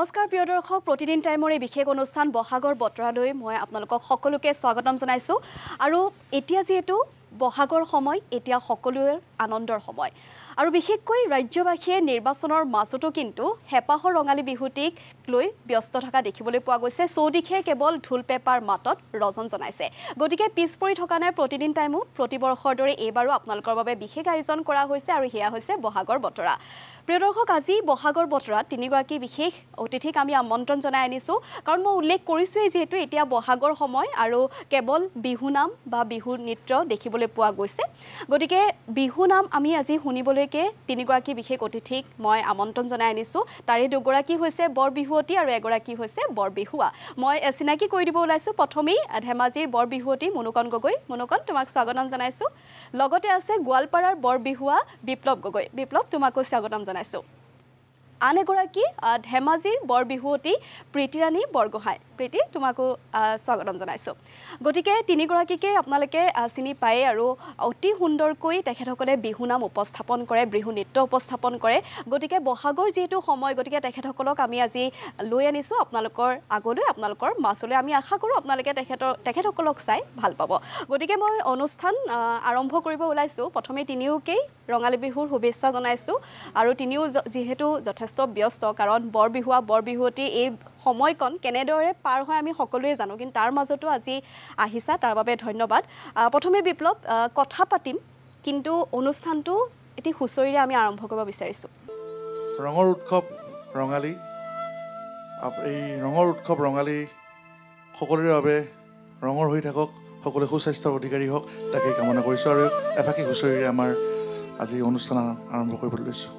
নমস্কাৰ প্ৰিয় দৰ্শক প্ৰতিদিন টাইমৰ এই বিশেষ অনুষ্ঠান বহাগৰ বতৰালৈ মই আপোনালোকক সকলোকে স্বাগতম জনাইছো আৰু এতিয়া যেহেতু বহাগৰ সময় এতিয়া সকলোৰে আনন্দৰ সময় আৰু বিশেষকৈ ৰাজ্যবাসীয়ে নিৰ্বাচনৰ মাজতো কিন্তু হেপাহৰ ৰঙালী বিহুটিক লৈ ব্যস্ত থকা দেখিবলৈ পোৱা গৈছে চৌদিশে কেৱল ঢোল পেপাৰ মাতত ৰজন জনাইছে গতিকে পিছ পৰি থকা নাই প্ৰতিদিন টাইমো প্ৰতিবৰ্ষৰ দৰে এইবাৰো আপোনালোকৰ বাবে বিশেষ আয়োজন কৰা হৈছে আৰু হেয়া হৈছে বহাগৰ বতৰা প্ৰিয় দৰ্শক আজি বহাগৰ বতৰাত তিনিগৰাকী বিশেষ অতিথিক আমি আমন্ত্ৰণ জনাই আনিছোঁ কাৰণ মই উল্লেখ কৰিছোঁৱেই যিহেতু এতিয়া বহাগৰ সময় আৰু কেৱল বিহু নাম বা বিহু নৃত্য দেখিবলৈ পোৱা গৈছে গতিকে বিহু নাম আমি আজি শুনিবলৈকে তিনিগৰাকী বিশেষ অতিথিক মই আমন্ত্ৰণ জনাই আনিছোঁ তাৰে দুগৰাকী হৈছে বৰ বিহুৱতী আৰু এগৰাকী হৈছে বৰ বিহুৱা মই চিনাকি কৰি দিব ওলাইছোঁ প্ৰথমেই ধেমাজিৰ বৰ বিহুৱতী মুনুকণ গগৈ মুনুকণ তোমাক স্বাগতম জনাইছোঁ লগতে আছে গোৱালপাৰাৰ বৰ বিহুৱা বিপ্লৱ গগৈ বিপ্লৱ তোমাকো স্বাগতম জনাইছোঁ আন এগৰাকী ধেমাজিৰ বৰ বিহুৱতী প্ৰীতিৰাণী বৰগোহাঁই প্ৰীতি তোমাকো স্বাগতম জনাইছোঁ গতিকে তিনিগৰাকীকে আপোনালোকে চিনি পায়ে আৰু অতি সুন্দৰকৈ তেখেতসকলে বিহু নাম উপস্থাপন কৰে বিহু নৃত্য উপস্থাপন কৰে গতিকে বহাগৰ যিহেতু সময় গতিকে তেখেতসকলক আমি আজি লৈ আনিছোঁ আপোনালোকৰ আগলৈ আপোনালোকৰ মাজলৈ আমি আশা কৰোঁ আপোনালোকে তেখেতসকলক চাই ভাল পাব গতিকে মই অনুষ্ঠান আৰম্ভ কৰিব ওলাইছোঁ প্ৰথমে তিনিওকেই ৰঙালী বিহুৰ শুভেচ্ছা জনাইছোঁ আৰু তিনিও যিহেতু যথেষ্ট ব্যস্ত কাৰণ বৰ বিহুৱা বৰ বিহুৱতী এই সময়কণ কেনেদৰে পাৰ হয় আমি সকলোৱে জানো কিন্তু তাৰ মাজতো আজি আহিছা তাৰ বাবে ধন্যবাদ প্ৰথমে বিপ্লৱ কথা পাতিম কিন্তু অনুষ্ঠানটো এটি হুঁচৰিৰে আমি আৰম্ভ কৰিব বিচাৰিছোঁ ৰঙৰ উৎসৱ ৰঙালী এই ৰঙৰ উৎসৱ ৰঙালী সকলোৰে বাবে ৰঙৰ হৈ থাকক সকলোৱে সুস্বাস্থ্যৰ অধিকাৰী হওক তাকে কামনা কৰিছোঁ আৰু এফাকি হুঁচৰিৰে আমাৰ আজি অনুষ্ঠান আৰম্ভ কৰিবলৈ লৈছোঁ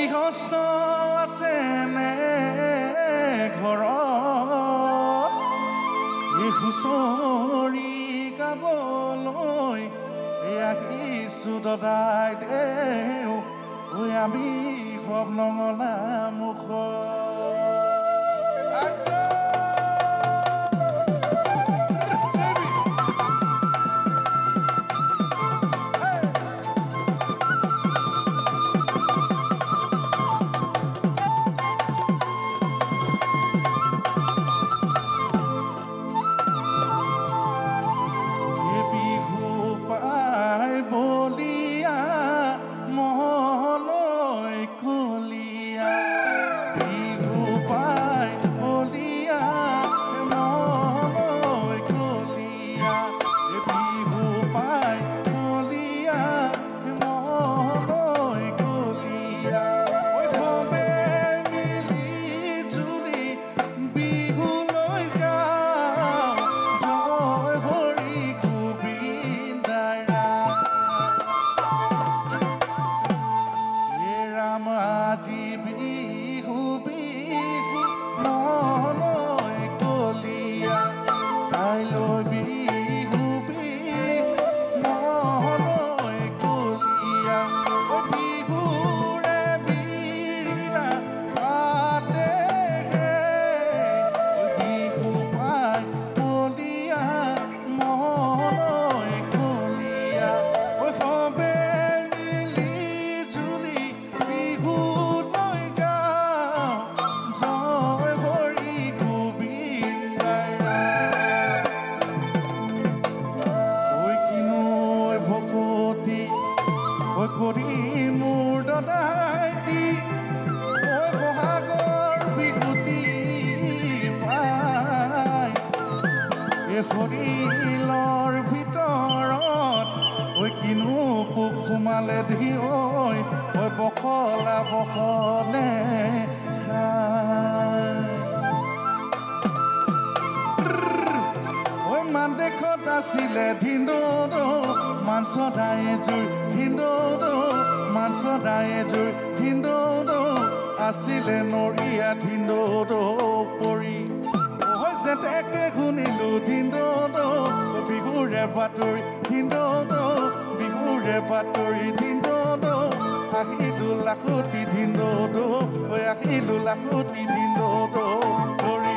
গৃহস্থ আছে নে ঘৰত এই হুঁচৰি গাবলৈ আহিছোঁ দদাই দেও ঐ আমি সব নঙলা মুখ শৰীৰৰ ভিতৰত ঐ কিনো পোক সোমালে ধি ঐ বখলা বখলে ঐ মান দেশত আছিলে ধিন্দোদ মান চদায়ে জুই ধিন্দোদ মান চদায়ে জুই ধিন্দোদ আছিলে নৰিয়া ধিন্দোদ পৰি যেতেকে শুনিলো ধিন্দোদ বিহুৰে বাতৰি ধিন্দোদ বিহুৰে বাতৰি ধিন্দোদ আহিলো লাখুটি ধিন্দো দো ঐ আহিলো লাখুটি ধিন্দো দো ধৰি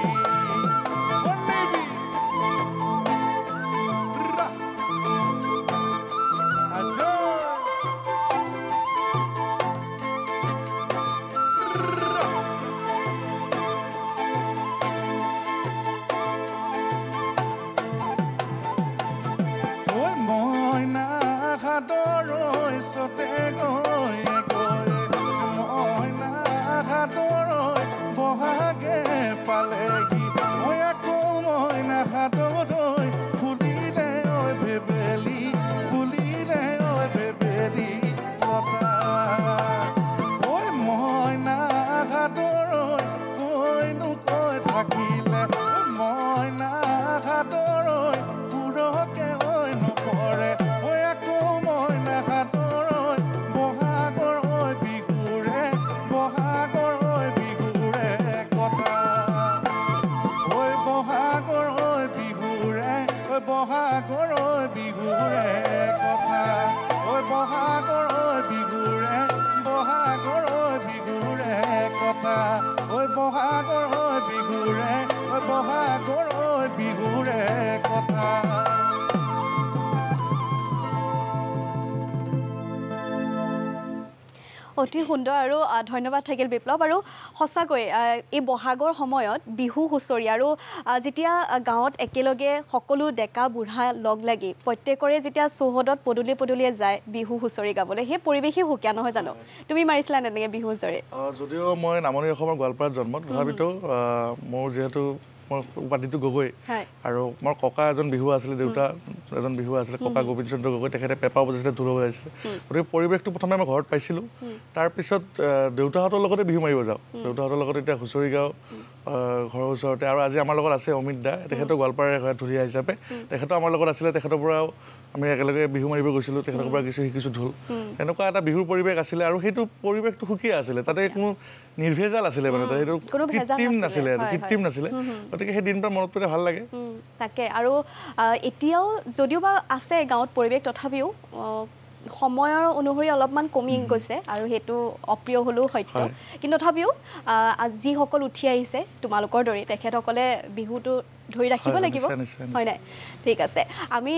অতি সুন্দৰ আৰু ধন্যবাদ থাকিল বিপ্লৱ আৰু সঁচাকৈ এই বহাগৰ সময়ত বিহু হুঁচৰি আৰু যেতিয়া গাঁৱত একেলগে সকলো ডেকা বুঢ়া লগ লাগি প্ৰত্যেকৰে যেতিয়া চৌহদত পদূলিয়ে যায় বিহু হুঁচৰি গাবলৈ সেই পৰিৱেশেই সুকীয়া নহয় জানো তুমি মাৰিছিলা তেনেকৈ বিহু হুঁচৰি যদিও মই নামনি অসমৰ গোৱালপাৰাত জন্মত তথাপিতো মোৰ যিহেতু মোৰ উপাধিটো গগৈ আৰু মোৰ ককা এজন বিহু আছিলে দেউতা এজন বিহু আছিলে ককা গোবিন্দ চন্দ্ৰ গগৈ তেখেতে পেঁপা বজাইছিলে ঢোল বজাইছিলে গতিকে পৰিৱেশটো প্ৰথমে মই ঘৰত পাইছিলোঁ তাৰপিছত দেউতাহঁতৰ লগতে বিহু মাৰিব যাওঁ দেউতাহঁতৰ লগত এতিয়া হুঁচৰি গাওঁ ঘৰৰ ওচৰতে আৰু আজি আমাৰ লগত আছে অমিত দা তেখেতৰ গোৱালপাৰাৰ ঢুলীয়া হিচাপে তেখেতো আমাৰ লগত আছিলে তেখেতৰ পৰাও আমি একেলগে বিহু মাৰিব গৈছিলোঁ তেখেতৰ পৰা কিছু শিকিছোঁ ঢোল এনেকুৱা এটা বিহুৰ পৰিৱেশ আছিলে আৰু সেইটো পৰিৱেশটো সুকীয়া আছিলে তাতে কোনো নিৰ্ভেজাল আছিলে মানে সেইটো কৃত্ৰিম নাছিলে গতিকে সেই দিনটো মনত পৰিলে ভাল লাগে তাকে আৰু এতিয়াও যদিও বা আছে গাঁৱত পৰিৱেশ তথাপিও সময়ৰ অনুসৰি অলপমান কমি গৈছে আৰু সেইটো অপ্ৰিয় হ'লেও সত্য কিন্তু তথাপিও যিসকল উঠি আহিছে তোমালোকৰ দৰে তেখেতসকলে বিহুটো ধৰি ৰাখিব লাগিব হয় নাই ঠিক আছে আমি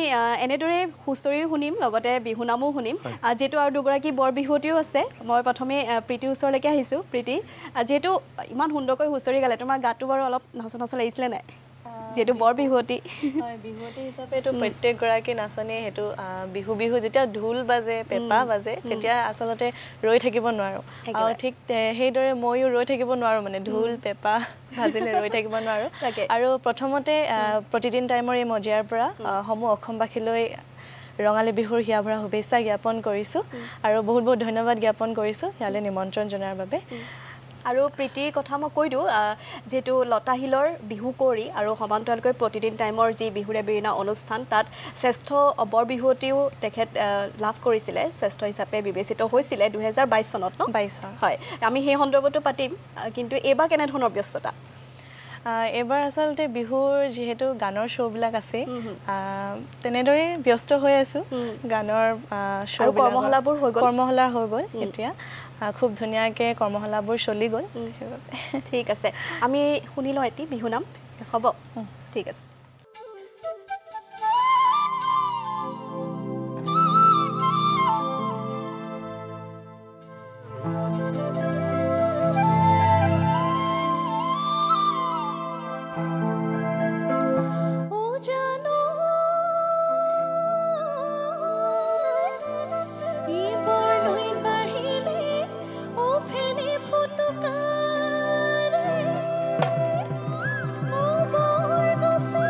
এনেদৰে হুঁচৰিও শুনিম লগতে বিহুনামো শুনিম যিহেতু আৰু দুগৰাকী বৰ বিহুৱতীও আছে মই প্ৰথমে প্ৰীতিৰ ওচৰলৈকে আহিছোঁ প্ৰীতি যিহেতু ইমান সুন্দৰকৈ হুঁচৰি গালে তোমাৰ গাটো বাৰু অলপ নাচ লাগিছিলে নাই যেটো বৰ বিহুৱতী হয় বিহুৱতী হিচাপেটো প্ৰত্যেকগৰাকী নাচনীয়ে হেতু বিহু যেতিয়া ঢোল বাজে পেঁপা বাজে তেতিয়া আসলতে ৰৈ থাকিব নোৱাৰো আৰু ঠিক হেইদৰে মইও ৰৈ থাকিব নোৱাৰো মানে ঢোল পেঁপা বাজিলে ৰৈ থাকিব নোৱাৰো আৰু প্ৰথমতে প্ৰতিদিন টাইমৰ এই মজিয়াৰ পৰা সমূহ অসমবাসীলৈ ৰঙালী বিহুৰ হিয়াভৰা শুভেচ্ছা জ্ঞাপন কৰিছো আৰু বহুত বহুত ধন্যবাদ জ্ঞাপন কৰিছো ইয়ালে নিমন্ত্ৰণ জনাৰ বাবে আৰু প্ৰীতিৰ কথা মই কৈ দিওঁ যেটো লতাহিলৰ বিহু কৰি আৰু সমান্তৰালকৈ প্ৰতিদিন টাইমৰ যি বিহুৰে বিৰিণা অনুষ্ঠান তাত শ্ৰেষ্ঠ বৰ বিহুৱতীও তেখেত লাভ কৰিছিলে শ্ৰেষ্ঠ হিচাপে বিবেচিত হৈছিলে 2022 চনত ন 22 হয় আমি সেই সন্দৰ্ভতো পাতিম কিন্তু এবাৰ কেনে ধৰণৰ ব্যস্ততা এবাৰ আসলতে বিহুৰ যেহেতু গানৰ শ্ব' বিলাক আছে তেনেদৰে ব্যস্ত হৈ আছো গানৰ শ্ব' কৰ্মশালা হৈ গ'ল এতিয়া খুব ধুনীয়াকৈ কৰ্মশালাবোৰ চলি গ'ল ঠিক আছে আমি শুনি লওঁ এটি বিহুনাম হ'ব ঠিক আছে Say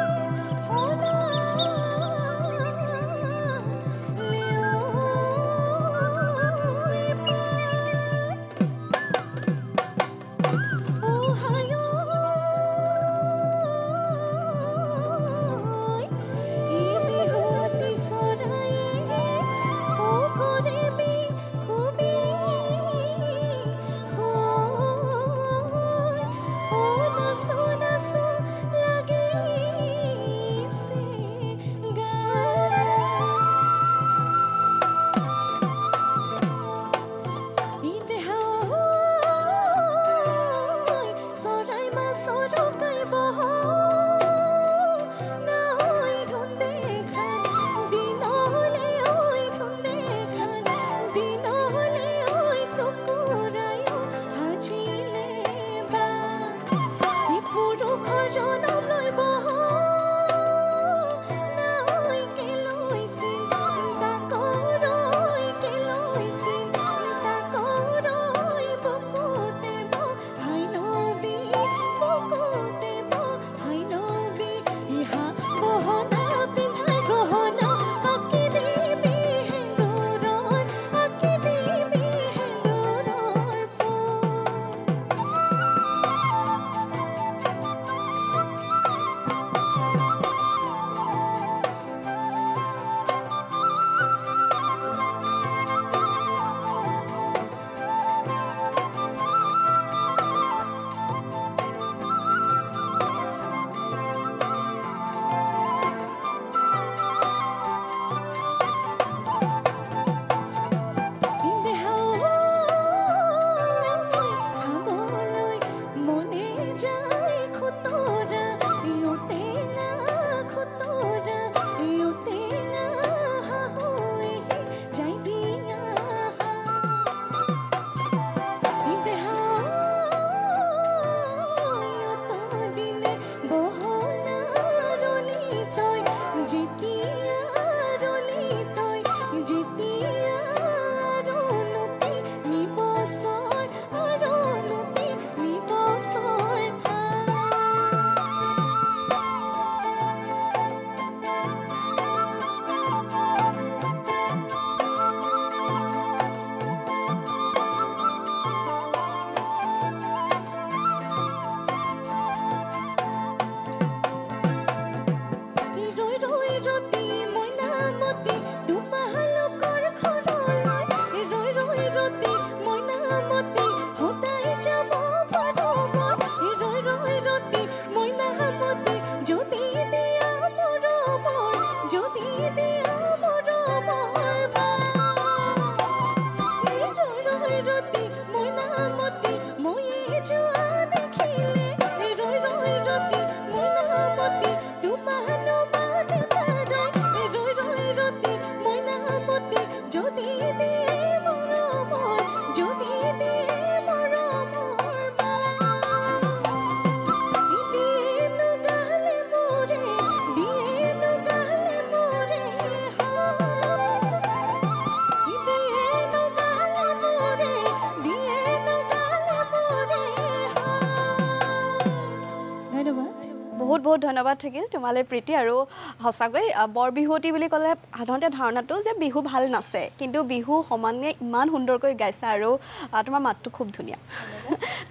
বহুত বহুত ধন্যবাদ থাকিল তোমালৈ প্ৰীতি আৰু সঁচাকৈ বৰ বিহুৱতী বুলি ক'লে সাধাৰণতে ধাৰণাটো যে বিহু ভাল নাচে কিন্তু বিহু সমানে ইমান সুন্দৰকৈ গাইছা আৰু তোমাৰ মাতটো খুব ধুনীয়া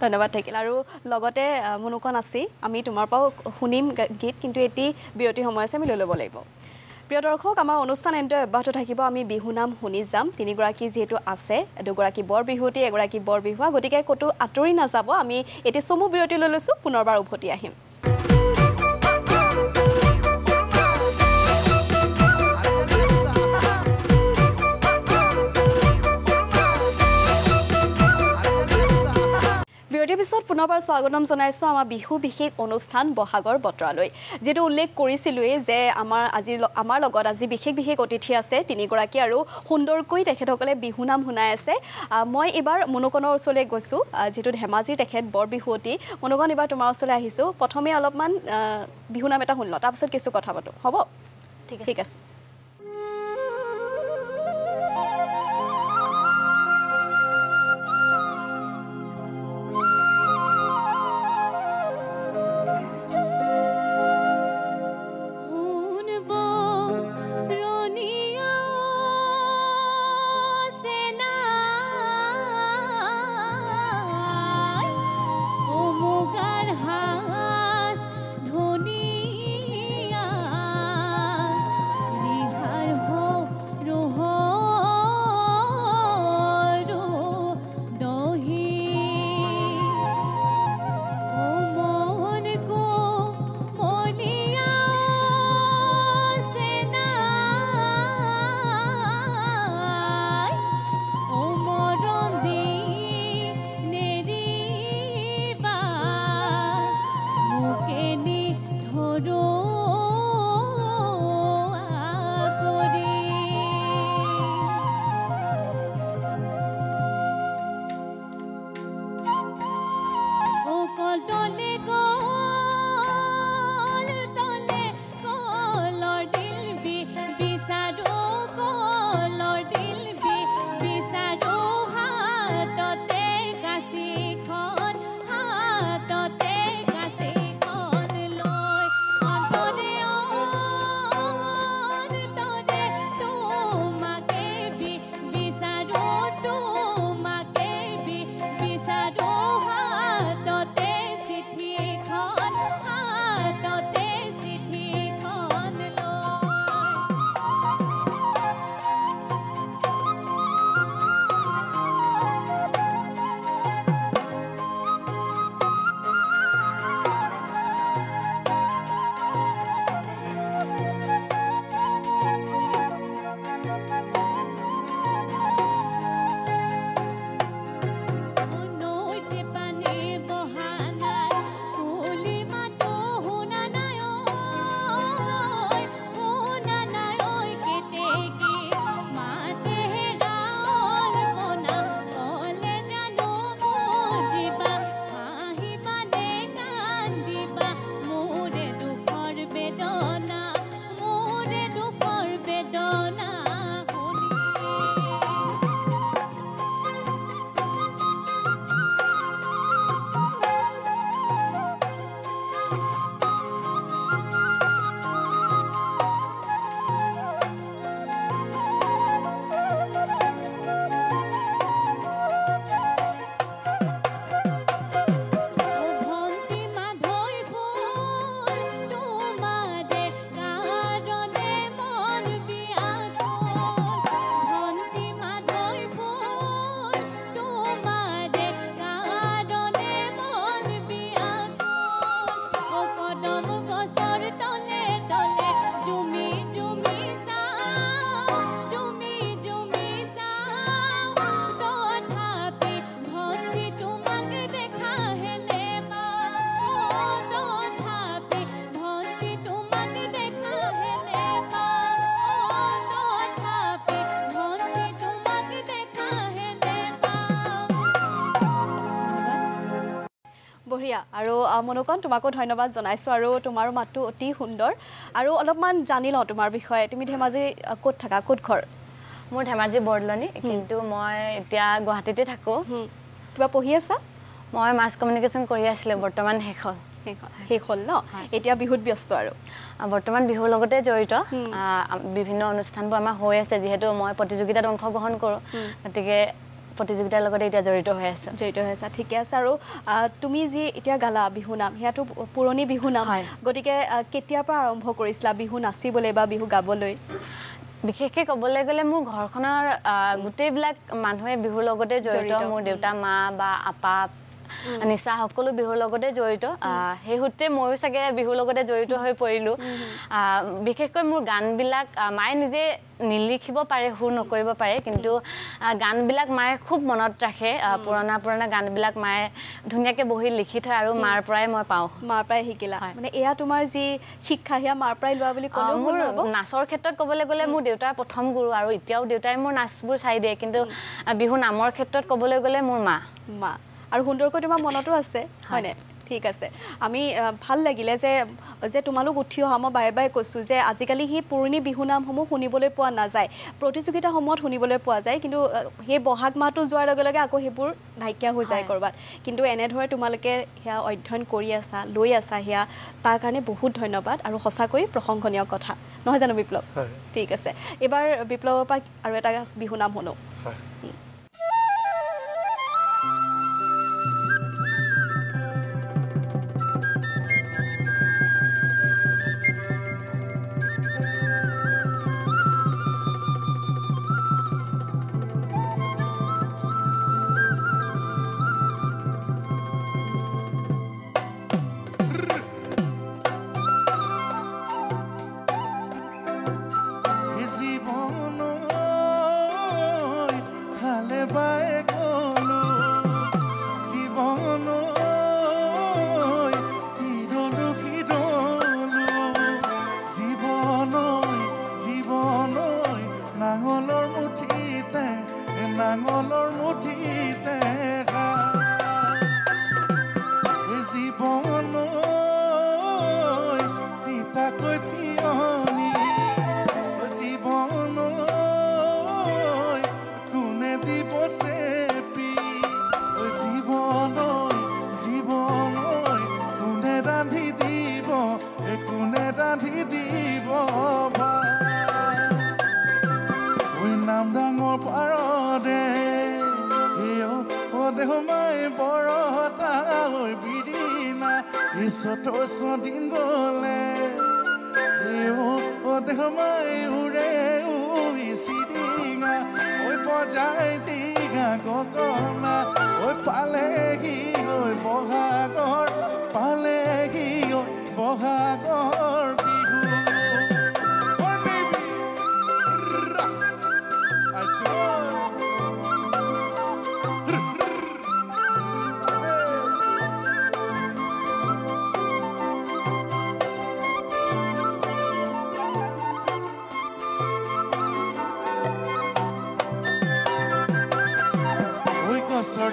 ধন্যবাদ থাকিল আৰু লগতে মনোকণ আছি আমি তোমাৰ পৰাও শুনিম গীত কিন্তু এটি বিৰতি সময় আছে আমি লৈ ল'ব লাগিব প্ৰিয় দৰ্শক আমাৰ অনুষ্ঠান এন্তে অব্যাহত থাকিব আমি বিহু নাম শুনি যাম তিনিগৰাকী যিহেতু আছে দুগৰাকী বৰ বিহুৱতী এগৰাকী বৰ বিহুৱা গতিকে ক'তো আঁতৰি নাযাব আমি এটি চমু বিৰতি লৈ লৈছোঁ পুনৰবাৰ উভতি আহিম বিৰতিৰ পিছত পুনৰবাৰ স্বাগতম জনাইছোঁ আমাৰ বিহু বিশেষ অনুষ্ঠান বহাগৰ বতৰালৈ যেটো উল্লেখ কৰিছিলোঁই যে আমাৰ লগত আজি বিশেষ বিশেষ অতিথি আছে তিনিগৰাকী আৰু সুন্দৰকৈ তেখেতসকলে বিহু নাম শুনাই আছে মই এবাৰ মনোকণৰ ওচৰলৈ গৈছোঁ যেটো ধেমাজিৰ তেখেত বৰ বিহুৱতী মনোকণ এবাৰ তোমাৰ ওচৰলৈ আহিছোঁ প্ৰথমে অলপমান বিহু নাম এটা শুনি লওঁ তাৰপিছত কিছু কথা পাতোঁ হ'ব ঠিক আছে ধনিয়া দিয়া আৰু মনোকন তোমাকো ধন্যবাদ জনাইছোঁ আৰু তোমাৰো মাতটো অতি সুন্দৰ আৰু অলপমান জানি লওঁ তোমাৰ বিষয়ে তুমি ধেমাজি ক'ত থাকা ক'ত ঘৰ মোৰ ধেমাজি বৰদলনি কিন্তু মই এতিয়া গুৱাহাটীতে থাকোঁ কিবা পঢ়ি আছা মই মাছ কমিউনিকেশ্যন কৰি আছিলোঁ বৰ্তমান শেষ হ'ল ন এতিয়া বিহুত ব্যস্ত আৰু বৰ্তমান বিহুৰ লগতে জড়িত বিভিন্ন অনুষ্ঠানবোৰ আমাৰ হৈ আছে যিহেতু মই প্ৰতিযোগিতাত অংশগ্ৰহণ কৰোঁ গতিকে প্ৰতিযোগিতাৰ লগতে এতিয়া জড়িত হৈ আছা ঠিকে আছে আৰু তুমি যি এতিয়া গালা বিহু নাম সেয়াটো পুৰণি বিহু নাম গতিকে কেতিয়াৰ পৰা আৰম্ভ কৰিছিলা বিহু নাচিবলৈ বা বিহু গাবলৈ বিশেষকৈ ক'বলৈ গ'লে মোৰ ঘৰখনৰ গোটেইবিলাক মানুহে বিহুৰ লগতে জড়িত মোৰ দেউতা মা বা আপা নিচা সকলো বিহুৰ লগতে জড়িত সেই সূত্ৰে ময়ো চাগে বিহুৰ লগতে জড়িত হৈ পৰিলোঁ বিশেষকৈ মোৰ গানবিলাক মায়ে নিজে নিলিখিব পাৰে সুৰ নকৰিব পাৰে কিন্তু গানবিলাক মায়ে খুব মনত ৰাখে পুৰণা গানবিলাক মায়ে ধুনীয়াকৈ বহি লিখি থয় আৰু মাৰ পৰাই মই পাওঁ মাৰ পৰাই শিকিলা মানে এয়া তোমাৰ যি শিক্ষা সেয়া মাৰ পৰাই লোৱা বুলি ক'লেও মোৰ নাচৰ ক্ষেত্ৰত ক'বলৈ গ'লে মোৰ দেউতাৰ প্ৰথম গুৰু আৰু এতিয়াও দেউতাই মোৰ নাচবোৰ চাই দিয়ে কিন্তু বিহু নামৰ ক্ষেত্ৰত ক'বলৈ গ'লে মোৰ মা আৰু সুন্দৰকৈ তোমাৰ মনতো আছে হয়নে ঠিক আছে আমি ভাল লাগিলে যে তোমালোক উঠি অহা মই বাৰে বাৰে কৈছোঁ যে আজিকালি সেই পুৰণি বিহু নামসমূহ শুনিবলৈ পোৱা নাযায় প্ৰতিযোগিতাসমূহত শুনিবলৈ পোৱা যায় কিন্তু সেই বহাগ মাহটো যোৱাৰ লগে লগে আকৌ সেইবোৰ নাইকিয়া হৈ যায় ক'ৰবাত কিন্তু এনেদৰে তোমালোকে সেয়া অধ্যয়ন কৰি আছা লৈ আছা সেয়া তাৰ কাৰণে বহুত ধন্যবাদ আৰু সঁচাকৈ প্ৰশংসনীয় কথা নহয় জানো বিপ্লৱ ঠিক আছে এইবাৰ বিপ্লৱৰ পৰা আৰু এটা বিহু নাম শুনো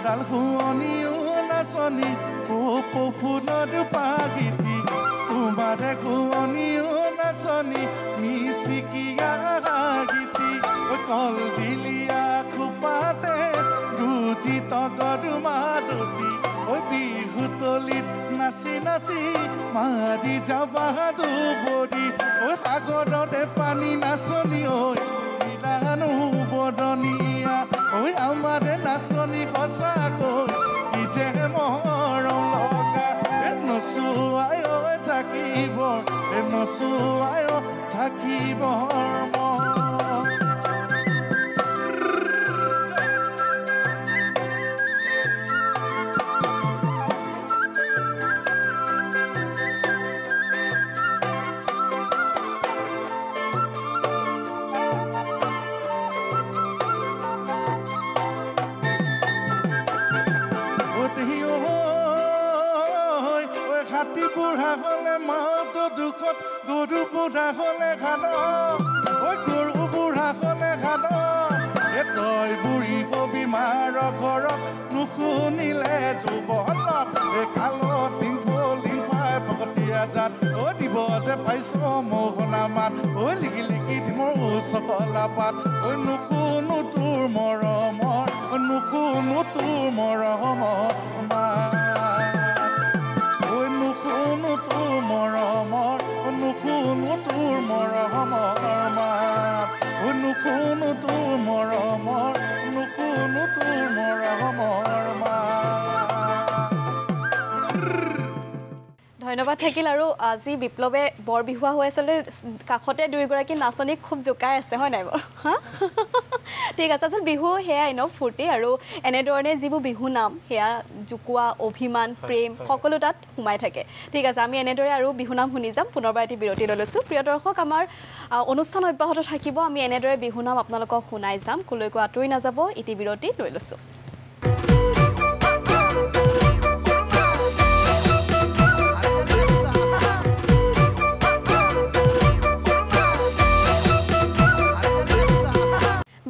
ডাল শুৱনিও নাচনি ফুলৰ পাগিতি তোমাৰে শুৱনিও নাচনি মিচিকিয়া গীতি কল দিলিয়া খোপাতে গুজিত গৰু মাৰুতি বিহুতলিত নাচি নাচি মাৰি যাবা দুবৰি সাগৰতে পানী নাচনি নীলানো বদনীয়া আমাৰ নাচনি সঁচাকৈ কি যে মৰম লগা নচুৱাই থাকিব নচুৱাই থাকিব বুঢ়া হলে মাউত দুখত গৰু বুঢ়া হলে খান গৰু বুঢ়া হলে খান তই বুঢ়ী হবি মাৰ ঘৰত নুশুনিলে যুৱনত কালত জাত ঐ দিব যে পাইছো মোৰ শুনা মাত ঐ লিকি লিকি দিমৰ উচকলা পাত ঐ নুশুনো তোৰ মৰমৰ নুশুনো তোৰ মৰমৰ মাত ঐ নুশুনো তোৰ মৰমৰ নুশুনো তোৰ মৰমৰ মাত ঐ নুশুনো তোৰ মৰমৰ নুশুনো তোৰ মৰমৰ মাত ধন্যবাদ থাকিল আৰু আজি বিপ্লৱে বৰ বিহুৱা হৈ আচলতে কাষতে দুইগৰাকী নাচনীক খুব জোকাই আছে হয় নাই বাৰু হা ঠিক আছে আচলতে বিহু সেয়াই ন ফূৰ্তি আৰু এনেধৰণে যিবোৰ বিহু নাম সেয়া জোকোৱা অভিমান প্ৰেম সকলো তাত সোমাই থাকে ঠিক আছে আমি এনেদৰে আৰু বিহু নাম শুনি যাম পুনৰবাৰ এটি বিৰতি লৈ লৈছোঁ প্ৰিয় দৰ্শক আমাৰ অনুষ্ঠান অব্যাহত থাকিব আমি এনেদৰে বিহু নাম আপোনালোকক শুনাই যাম কলৈকো আঁতৰি নাযাব এটি বিৰতি লৈ লৈছোঁ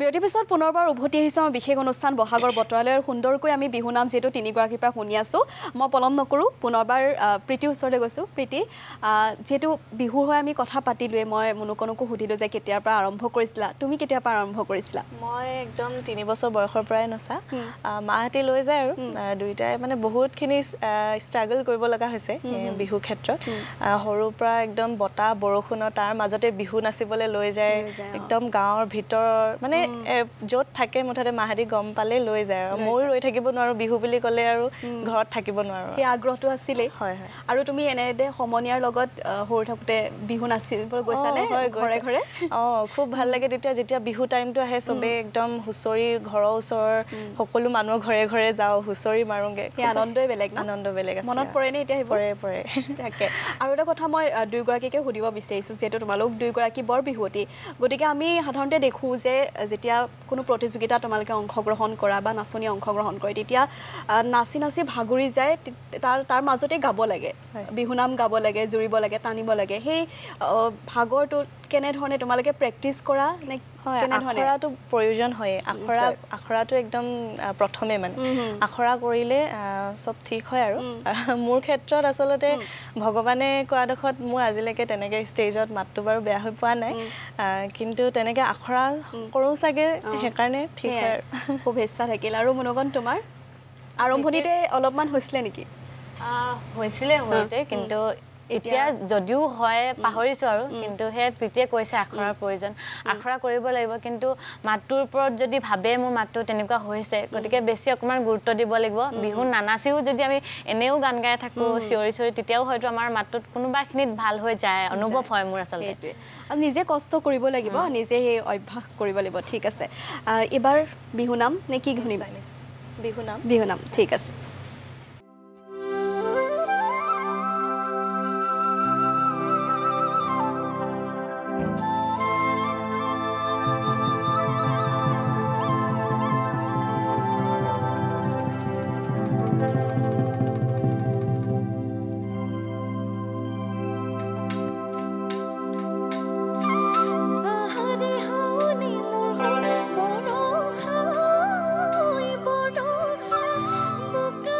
বিৰতিৰ পিছত পুনৰবাৰ উভতি আহিছোঁ আমাৰ বিশেষ অনুষ্ঠান বহাগৰ বতৰালৈ আৰু সুন্দৰকৈ আমি বিহু নাম যিহেতু তিনিগৰাকীৰ পৰা শুনি আছোঁ মই পলম নকৰোঁ পুনৰবাৰ প্ৰীতিৰ ওচৰলৈ গৈছোঁ প্ৰীতি যিহেতু বিহুৰ হৈ আমি কথা পাতিলোঁৱে মই মুনুকনকো সুধিলোঁ যে কেতিয়াৰ পৰা আৰম্ভ কৰিছিলা তুমি কেতিয়াৰ পৰা আৰম্ভ কৰিছিলা মই একদম 3 বছৰ বয়সৰ পৰাই নচা মাহঁতে লৈ যায় আৰু দুইটাই মানে বহুতখিনি ষ্ট্ৰাগল কৰিব লগা হৈছে বিহু ক্ষেত্ৰত সৰুৰ পৰা একদম বতাহ বৰষুণৰ তাৰ মাজতে বিহু নাচিবলৈ লৈ যায় একদম গাঁৱৰ ভিতৰৰ মানে য'ত থাকে মুঠতে মাহঁতে গম পালে লৈ যায় আৰু ময়ো ৰৈ থাকিব নোৱাৰোঁ বিহু বুলি ক'লে আৰু ঘৰত থাকিব নোৱাৰোঁ সেই আগ্ৰহটো আছিলে হয় হয় আৰু তুমি এনেদৰে সমনীয়াৰ লগত সৰু থাকোঁতে বিহু নাচিবলৈ গৈছানে ঘৰে ঘৰে খুব ভাল লাগে তেতিয়া যেতিয়া বিহু টাইমটো আহে চবেই একদম হুঁচৰি ঘৰৰ ওচৰৰ সকলো মানুহৰ ঘৰে ঘৰে যাওঁ হুঁচৰি মাৰোঁগৈ সেই আনন্দই বেলেগ আনন্দ বেলেগ আছে মনত পৰেনে এতিয়া পৰে পৰে তাকে আৰু এটা কথা মই দুয়োগৰাকীকে সুধিব বিচাৰিছোঁ যিহেতু তোমালোক দুয়োগৰাকী বৰ বিহুৱতী গতিকে আমি সাধাৰণতে দেখোঁ যে যেতিয়া কোনো প্ৰতিযোগিতা তোমালোকে অংশগ্ৰহণ কৰা বা নাচনী অংশগ্ৰহণ কৰে তেতিয়া নাচি নাচি ভাগৰি যায় তাৰ মাজতে গাব লাগে বিহুনাম গাব লাগে জুৰিব লাগে টানিব লাগে সেই ভাগৰটো কেনেধৰণে তোমালোকে প্ৰেক্টিচ কৰা নে আখৰাটো প্ৰয়োজন হয় আখৰাটো একদম প্ৰথমে মানে আখৰা কৰিলে চব ঠিক হয় আৰু মোৰ ক্ষেত্ৰত আচলতে ভগৱানে কোৱাডোখৰত মোৰ আজিলৈকে তেনেকৈ ষ্টেজত মাতটো বাৰু বেয়া হৈ পোৱা নাই কিন্তু তেনেকৈ আখৰা কৰোঁ চাগে সেইকাৰণে ঠিক হয় আৰু শুভেচ্ছা থাকিল আৰু মনোগন তোমাৰ আৰম্ভণিতে অলপমান হৈছিলে নেকি হৈছিলে সৰুতে কিন্তু এতিয়া যদিও হয় পাহৰিছোঁ আৰু কিন্তু সেই প্ৰীতিয়ে কৈছে আখৰাৰ প্ৰয়োজন আখৰা কৰিব লাগিব কিন্তু মাতটোৰ ওপৰত যদি ভাবে মোৰ মাতটো তেনেকুৱা হৈছে গতিকে বেছি অকণমান গুৰুত্ব দিব লাগিব বিহু নানাচিও যদি আমি এনেও গান গাই থাকোঁ চিঞৰি চিঞৰি তেতিয়াও হয়তো আমাৰ মাতটোত কোনোবাখিনিত ভাল হৈ যায় অনুভৱ হয় মোৰ আচলতে আৰু নিজে কষ্ট কৰিব লাগিব নিজে সেই অভ্যাস কৰিব লাগিব ঠিক আছে এইবাৰ বিহুনাম নে কি শুনিম বিহুনাম ঠিক আছে Boca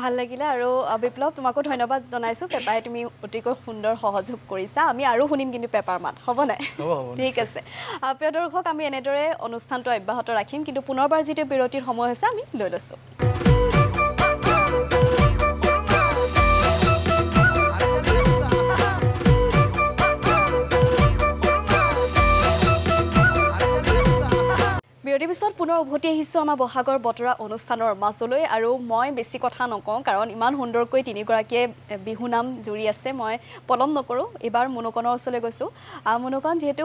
ভাল লাগিলে আৰু বিপ্লৱ তোমাকো ধন্যবাদ জনাইছোঁ পেপাৰে তুমি অতিকৈ সুন্দৰ সহযোগ কৰিছা আমি আৰু শুনিম কিন্তু পেপাৰ মাত হ'ব নাই ঠিক আছে প্ৰিয় দৰ্শক আমি এনেদৰে অনুষ্ঠানটো অব্যাহত ৰাখিম কিন্তু পুনৰবাৰ যিটো বিৰতিৰ সময় হৈছে আমি লৈ লৈছোঁ বিৰতিৰ পিছত পুনৰ উভতি আহিছোঁ আমাৰ বহাগৰ বতৰা অনুষ্ঠানৰ মাজলৈ আৰু মই বেছি কথা নকওঁ কাৰণ ইমান সুন্দৰকৈ তিনিগৰাকীয়ে বিহু নাম জুৰি আছে মই পলম নকৰোঁ এইবাৰ মুনুকণৰ ওচৰলৈ গৈছোঁ মুনুকণ যিহেতু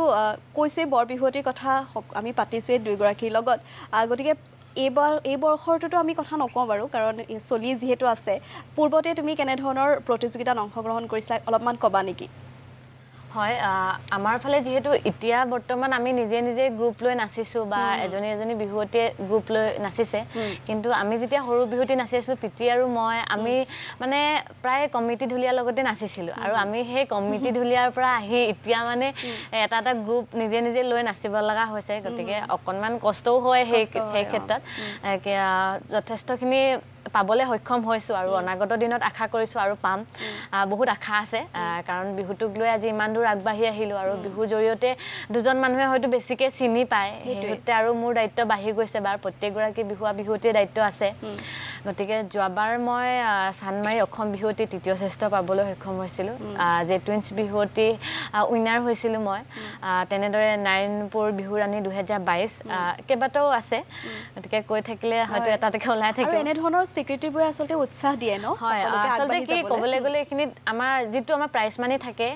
কৈছোঁৱেই বৰ বিহুৱতীৰ কথা আমি পাতিছোঁৱেই দুয়োগৰাকীৰ লগত গতিকে এই বৰ্ষৰটোতো আমি কথা নকওঁ বাৰু কাৰণ চলি যিহেতু আছে পূৰ্বতে তুমি কেনেধৰণৰ প্ৰতিযোগিতাত অংশগ্ৰহণ কৰিছিলা অলপমান ক'বা নেকি হয় আমাৰ ফালে যেহেতু এতিয়া বৰ্তমান আমি নিজে নিজে গ্ৰুপ লৈ নাচিছোঁ বা এজনী বিহুৱতীয়ে গ্ৰুপ লৈ নাচিছে কিন্তু আমি যেতিয়া সৰু বিহুৱতী নাচি আছিলোঁ পিতৃ আৰু মই আমি মানে প্ৰায় কমিটি ঢুলীয়াৰ লগতে নাচিছিলোঁ আৰু আমি সেই কমিটি ঢুলীয়াৰ পৰা আহি এতিয়া মানে এটা গ্ৰুপ নিজে নিজে লৈ নাচিব লগা হৈছে গতিকে অকণমান কষ্টও হয় সেই ক্ষেত্ৰত যথেষ্টখিনি পাবলৈ সক্ষম হৈছোঁ আৰু অনাগত দিনত আশা কৰিছোঁ আৰু পাম বহুত আশা আছে কাৰণ বিহুটোক লৈ আজি ইমান দূৰ আগবাঢ়ি আহিলোঁ আৰু বিহুৰ জৰিয়তে দুজন মানুহে হয়তো বেছিকৈ চিনি পায় সেইতে আৰু মোৰ দায়িত্ব বাঢ়ি গৈছে বা প্ৰত্যেকগৰাকী বিহুৱতীৰ দায়িত্ব আছে গতিকে যোৱাবাৰ মই চানমাৰী অসম বিহুৱতী তৃতীয় শ্ৰেষ্ঠ পাবলৈ সক্ষম হৈছিলোঁ যে টুইন্স বিহুৱতী উইনাৰ হৈছিলোঁ মই তেনেদৰে নাৰায়ণপুৰ বিহুৰাণী 2022 কেইবাটাও আছে গতিকে কৈ থাকিলে হয়তো এটা ওলাই থাকে এনেধৰণৰ স্বীকৃতিবোৰে আচলতে উৎসাহ দিয়ে ন হয় আচলতে কি ক'বলৈ গ'লে এইখিনিত আমাৰ যিটো আমাৰ প্ৰাইজ মানি থাকে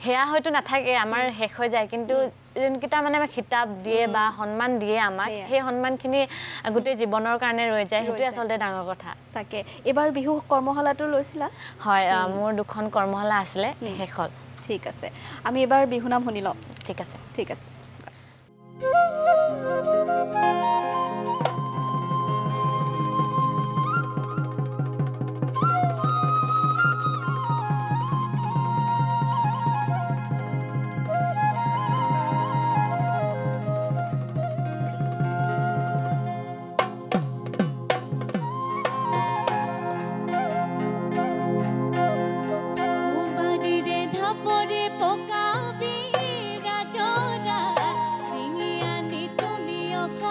সেয়া হয়তো নাথাকে আমাৰ শেষ হৈ যায় কিন্তু যোনকেইটা মানে আমাক খিতাপ দিয়ে বা সন্মান দিয়ে আমাক সেই সন্মানখিনি গোটেই জীৱনৰ কাৰণে ৰৈ যায় সেইটোৱে আচলতে ডাঙৰ কথা তাকে এইবাৰ বিহু কৰ্মশালাটো লৈছিলা হয় মোৰ 2খন কৰ্মশালা আছিলে শেষ হ'ল ঠিক আছে আমি এবাৰ বিহু নাম শুনি লওঁ ঠিক আছে Pokka bira jora singi ani tumi oko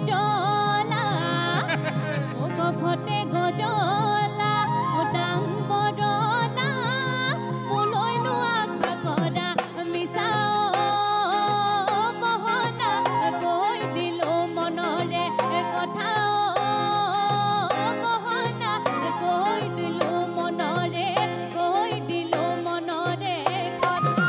গজলা ও গফতে গজলা ও ডাং বৰলা মুলৈ নোৱা খাকৰা মিছা বহনা কৈ দিলো মনৰে কথা বহনা কৈ দিলো মনৰে কথা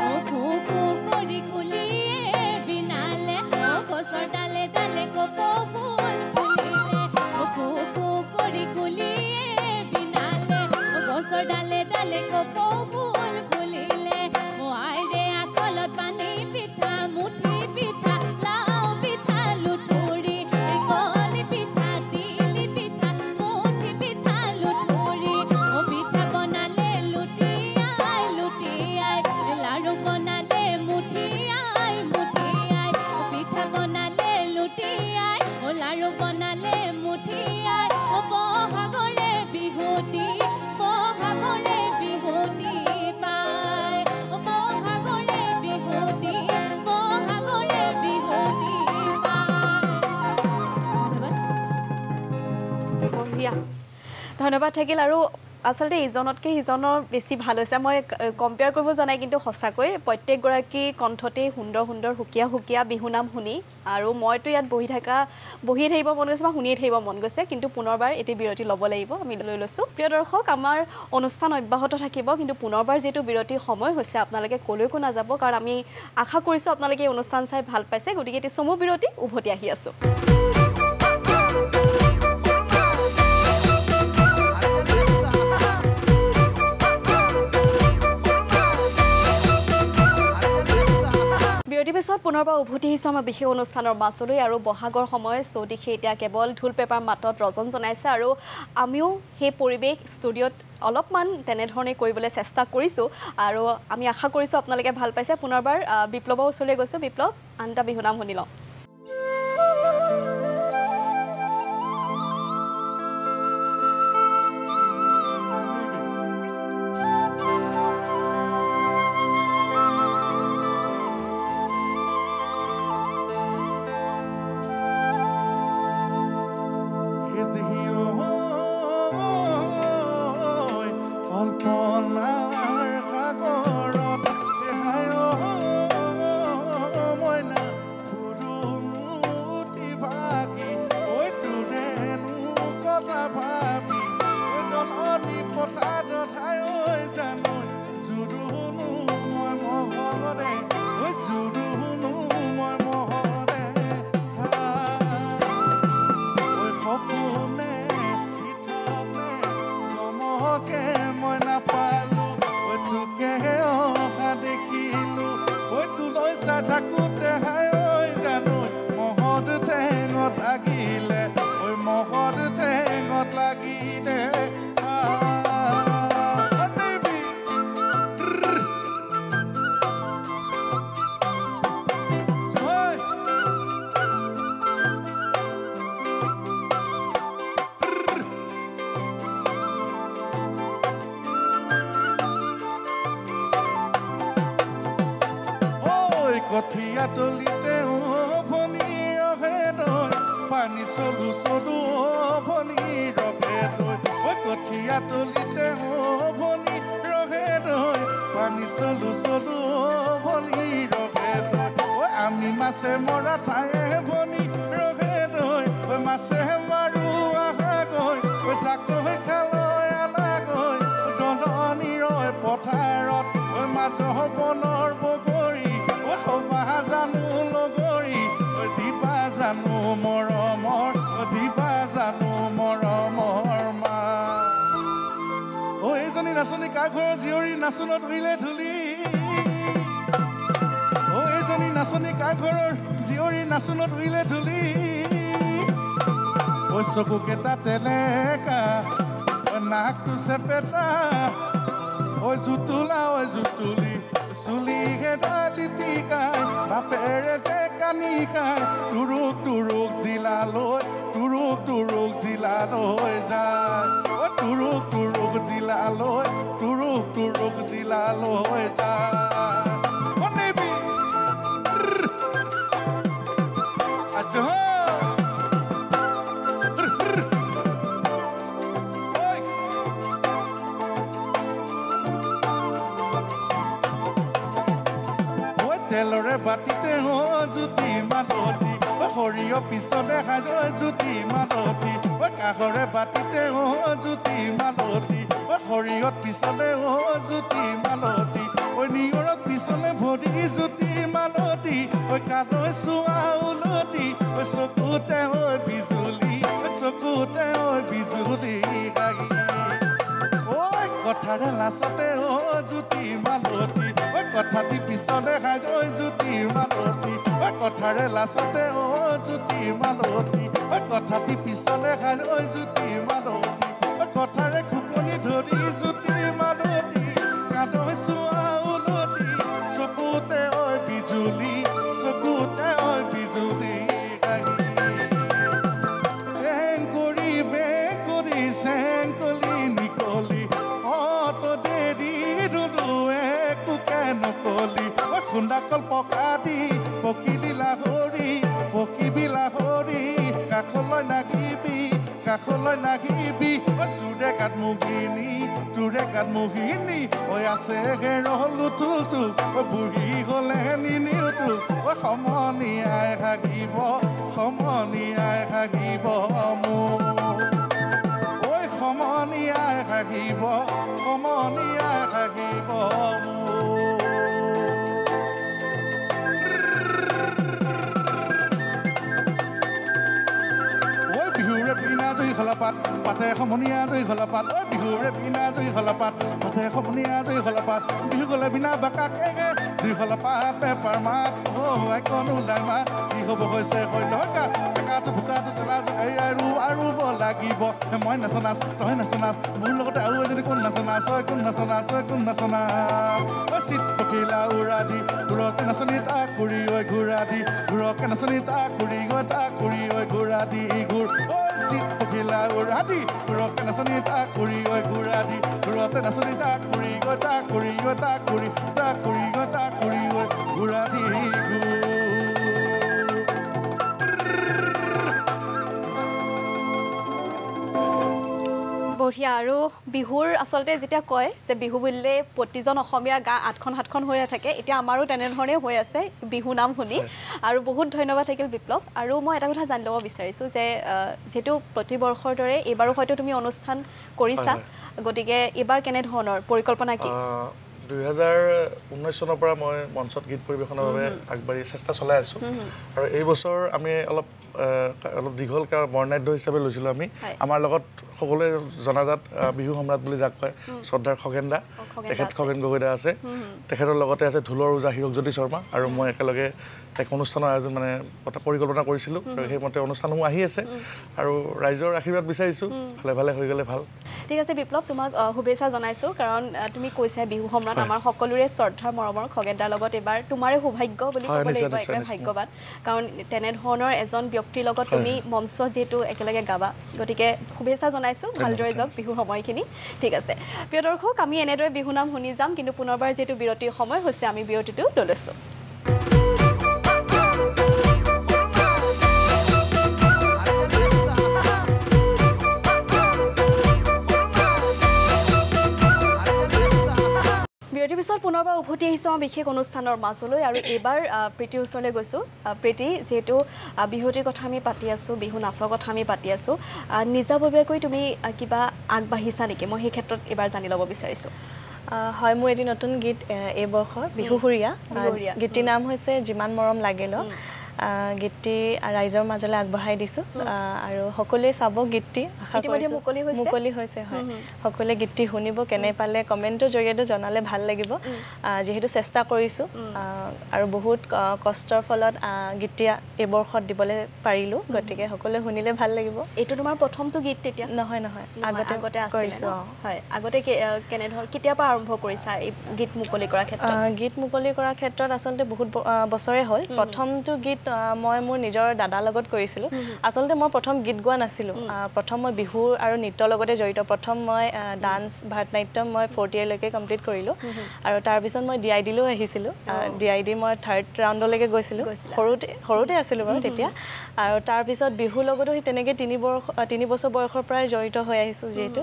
ও কুকু কৰি কুলিয়ে বিনালে ও গছৰ ডালে ডালে কপৌ ফুল ফুলিলে ও কুকু কৰি কুলিয়ে বিনালে ও গছৰ ডালে ডালে কপৌ ফুল ফুলিলে ও আইৰে আকলত পানী পিঠা মুঠি পিঠা লাও পিঠা লুঠুৰি কলি পিঠা তিলি পিঠা মুঠি পিঠা লুঠুৰি ও পিঠা বনালে লুটিয়াই লুটিয়াই লাড়ু বনালে মুঠিয়াই মুঠিয়াই ও পিঠা বনালে লুটিয়াই ও লাড়ু বনালে মুঠিয়াই ও বহাগৰে বিহুতি পায় ও বহাগৰে বিহুতি বঢ়িয়া ধন্যবাদ থাকিল আৰু আচলতে ইজনতকৈ সিজনৰ বেছি ভাল হৈছে মই কম্পেয়াৰ কৰিব জনাই কিন্তু সঁচাকৈ প্ৰত্যেকগৰাকীৰ কণ্ঠতেই সুন্দৰ সুন্দৰ সুকীয়া সুকীয়া বিহুনাম শুনি আৰু মইতো ইয়াত বহিয়ে থাকিব মন গৈছে বা শুনিয়ে থাকিব মন গৈছে কিন্তু পুনৰবাৰ এটি বিৰতি ল'ব লাগিব আমি লৈ লৈছোঁ প্ৰিয় দৰ্শক আমাৰ অনুষ্ঠান অব্যাহত থাকিব কিন্তু পুনৰবাৰ যিহেতু বিৰতিৰ সময় হৈছে আপোনালোকে ক'লৈকো নাযাব কাৰণ আমি আশা কৰিছোঁ আপোনালোকে এই অনুষ্ঠান চাই ভাল পাইছে গতিকে এটি চমু বিৰতি উভতি আহি আছোঁ বিৰতিৰ পিছত পুনৰবাৰ উভতি আহিছোঁ আমাৰ বিশেষ অনুষ্ঠানৰ মাছলৈ আৰু বহাগৰ সময় চৌদিশে এতিয়া কেৱল ঢোল পেপাৰ মাতত ৰজন জনাইছে আৰু আমিও সেই পৰিৱেশ ষ্টুডিঅ'ত অলপমান তেনেধৰণে কৰিবলৈ চেষ্টা কৰিছোঁ আৰু আমি আশা কৰিছোঁ আপোনালোকে ভাল পাইছে পুনৰবাৰ বিপ্লৱৰ ওচৰলৈ গৈছোঁ বিপ্লৱ আন এটা বিহুনাম শুনি লওঁ কঠিয়া তলিতে ভনী ৰখে তই পানী চলু চলু ভনী ৰখে তই ঐ কঠিয়া তলিতে ভনী ৰখে তই পানী চলু চলু ভনী ৰখে তই ঐ আমি মাছে মৰা ঠায়ে ভনী ৰখে তই ঐ মাছে মাৰো আশা গৈ ঐ জাকৈ খালৈ আনা গৈ দলনি ৰয় পথাৰত ঐ মাছ বনৰ বগৰী জানো লগৰী দিবা জানো মৰমৰ দিবা জানো মৰমৰ মা ঐ এইজনী নাচনী কাৰ ঘৰৰ জীয়ৰী নাচনত উৰিলে ধূলি ঐ এইজনী নাচনী কাৰ ঘৰৰ জীয়ৰী নাচনত উৰিলে ধূলি ঐ চকুকেইটা তেলেকা নাকটো চেপেটা ঐ জুতুলা ঐ জুতুলি চুলি হেডালি টিকাই বাপেৰে যে কানি খাই তুৰুক তুৰুক জিলালৈ যায় তুৰুক তুৰুক জিলালৈ যায় তেলৰে বাতিতে জ্যোতি মালতী সৰিয়হ পিছতে সাজয় জ্যোতি মালতী কাষৰে বাতিতে জ্যোতি মালতী সৰিয়হত পিছতে জ্যোতি মালতী নিয়ৰত পিছলে ভৰি জ্যোতি মালতী কালৈ চোৱা উলতি চকুতে বিজুলী চকুতে বিজুলী গাগী কথাৰে লাচতে জ্যোতি মালতী কথাটি পিছলে সাজয় জ্যোতি মালতী কথাৰে লাচতে জ্যোতি মালতী কথাটি পিছলে সাজয় জ্যোতি মালতী কথাৰে খুপনি ধৰি জ্যোতি মালতী কালৈ চোৱা উলতি চকুতে বিজুলী চকুতে বিজুলী বেং কৰি চেংকলি নিকলি দেৰি ৰুলো একোকে নকলি খুন্দাকল পকা দি পকিলি লাহৰি পকিবিলা হৰি কাষলৈ নাহিবি তোৰে গাত মুহিনী আছে ৰহলো তুলটো বুঢ়ী গলে নিনিওতো সমনীয়াই হাগিব মোৰ সমনীয়াই হাগিব বিহুৰে পিনা জুই খলাপাত পাতে সমনীয়া জুই খলাপাত বিহুৰে পিনা জুই খলাপাত পাতে সমনীয়া জুই খলাপাত বিহু গলে বিনা বাকা কেগে জুই খলাপাত পেপাৰ মাত কোনো লাইমা যি হ'ব হৈছে শৈলকা কাকাটো বোকাটো চেলা জোকাই আৰু লাগিব মই নাচনাচ তই নাচনাচ মোৰ লগতে আৰু এজনী কোন নাচনাচ কোন নাচনাচ চিট পখিলা উৰা দি ঘূৰকে নাচনি তাক কৰি ঘূৰা দি ঘূৰকে নাচনি তাক কৰি ঘূৰা দি ঘূৰ চিট পখিলা উৰা দি ঘূৰকে নাচনি তাক কৰি ঘূৰা দি ঘূৰতে নাচনি তাক কৰি ঘূৰা দি বঢ়িয়া আৰু বিহুৰ আচলতে যেতিয়া কয় যে বিহু বুলিলে প্ৰতিজন অসমীয়া গা 8খন হৈ থাকে এতিয়া আমাৰো তেনেধৰণে হৈ আছে বিহু নাম শুনি আৰু বহুত ধন্যবাদ থাকিল বিপ্লৱ আৰু মই এটা কথা জানি ল'ব বিচাৰিছোঁ যে যেহেতু প্ৰতিবৰ্ষৰ দৰে এইবাৰো হয়তো তুমি অনুষ্ঠান কৰিছা গতিকে এইবাৰ কেনেধৰণৰ পৰিকল্পনা কি 2019 চনৰ পৰা মই মঞ্চত গীত পৰিৱেশনৰ বাবে আগবাঢ়ি চেষ্টা চলাই আছোঁ আৰু এই বছৰ আমি অলপ দীঘল বৰ্ণাঢ্য হিচাপে লৈছিলোঁ আমি আমাৰ লগত সকলোৱে জনাজাত বিহু সম্ৰাট বুলি যাক কয় শ্ৰদ্ধাৰ খগেনদা তেখেত খগেন গগৈদা আছে তেখেতৰ লগতে আছে ঢোলৰ ওজা হীৰকজ্যোতি শৰ্মা আৰু মই একেলগে এক অনুষ্ঠানৰ আয়োজন মানে এটা পৰিকল্পনা কৰিছিলোঁ আৰু সেইমতে অনুষ্ঠানসমূহ আহি আছে আৰু ৰাইজৰ আশীৰ্বাদ বিচাৰিছোঁ ভালে হৈ গ'লে ভাল ঠিক আছে বিপ্লৱ তোমাক শুভেচ্ছা জনাইছোঁ কাৰণ তুমি কৈছা বিহু সম্ৰাট আমাৰ সকলোৰে শ্ৰদ্ধাৰ মৰমৰ খগেনদাৰ লগত এবাৰ তোমাৰে সৌভাগ্য বুলি ক'ব লাগিব একেবাৰে ভাগ্যৱান কাৰণ তেনেধৰণৰ এজন ব্যক্তিৰ লগত তুমি মঞ্চ যিহেতু একেলগে গাবা গতিকে শুভেচ্ছা জনাইছোঁ ভালদৰে যাওক বিহু সময়খিনি ঠিক আছে প্ৰিয় দৰ্শক আমি এনেদৰে বিহু নাম শুনি যাম কিন্তু পুনৰবাৰ যিহেতু বিৰতিৰ সময় হৈছে আমি বিৰতিটো লৈ লৈছোঁ বিৰতিৰ পিছত পুনৰবাৰ উভতি আহিছোঁ আমাৰ বিশেষ অনুষ্ঠানৰ মাজলৈ আৰু এইবাৰ প্ৰীতিৰ ওচৰলৈ গৈছোঁ প্ৰীতি যিহেতু বিহুটিৰ কথা আমি পাতি আছোঁ বিহু নাচৰ কথা আমি পাতি আছোঁ নিজাববীয়াকৈ তুমি কিবা আগবাঢ়িছা নেকি মই সেই ক্ষেত্ৰত এইবাৰ জানি ল'ব বিচাৰিছোঁ হয় মোৰ এটি নতুন গীত এই বৰ্ষৰ বিহুহুৰীয়া গীতটিৰ নাম হৈছে যিমান মৰম লাগিল গীতটি ৰাইজৰ মাজলৈ আগবঢ়াই দিছোঁ আৰু সকলোৱে চাব গীতটি মুকলি হৈছে হয় সকলোৱে গীতটি শুনিব কেনে পালে কমেণ্টৰ জৰিয়তে জনালে ভাল লাগিব যিহেতু চেষ্টা কৰিছোঁ আৰু বহুত কষ্টৰ ফলত গীতটি এই বৰ্ষত দিবলৈ পাৰিলোঁ গতিকে সকলোৱে শুনিলে ভাল লাগিব এইটো তোমাৰ প্ৰথমটো গীত তেতিয়া নহয় আগতে কৰিছোঁ হয় আগতে কেনেধৰণৰ কেতিয়াৰ পৰা আৰম্ভ কৰিছা এই গীত মুকলি কৰাৰ ক্ষেত্ৰত গীত মুকলি কৰাৰ ক্ষেত্ৰত আচলতে বহুত বছৰে হ'ল প্ৰথমটো গীত মই মোৰ নিজৰ দাদাৰ লগত কৰিছিলোঁ আচলতে মই প্ৰথম গীত গোৱা নাছিলোঁ প্ৰথম মই বিহু আৰু নৃত্যৰ লগতে জড়িত প্ৰথম মই ডান্স ভাৰতনাট্যম মই 4th ইয়েৰলৈকে কমপ্লিট কৰিলোঁ আৰু তাৰপিছত মই DIDলৈও আহিছিলোঁ DID মই 3rd ৰাউণ্ডলৈকে গৈছিলোঁ সৰুতে আছিলোঁ বাৰু তেতিয়া আৰু তাৰপিছত বিহুৰ লগতো সেই তেনেকৈ 3 বছৰ বয়সৰ পৰাই জড়িত হৈ আহিছোঁ যিহেতু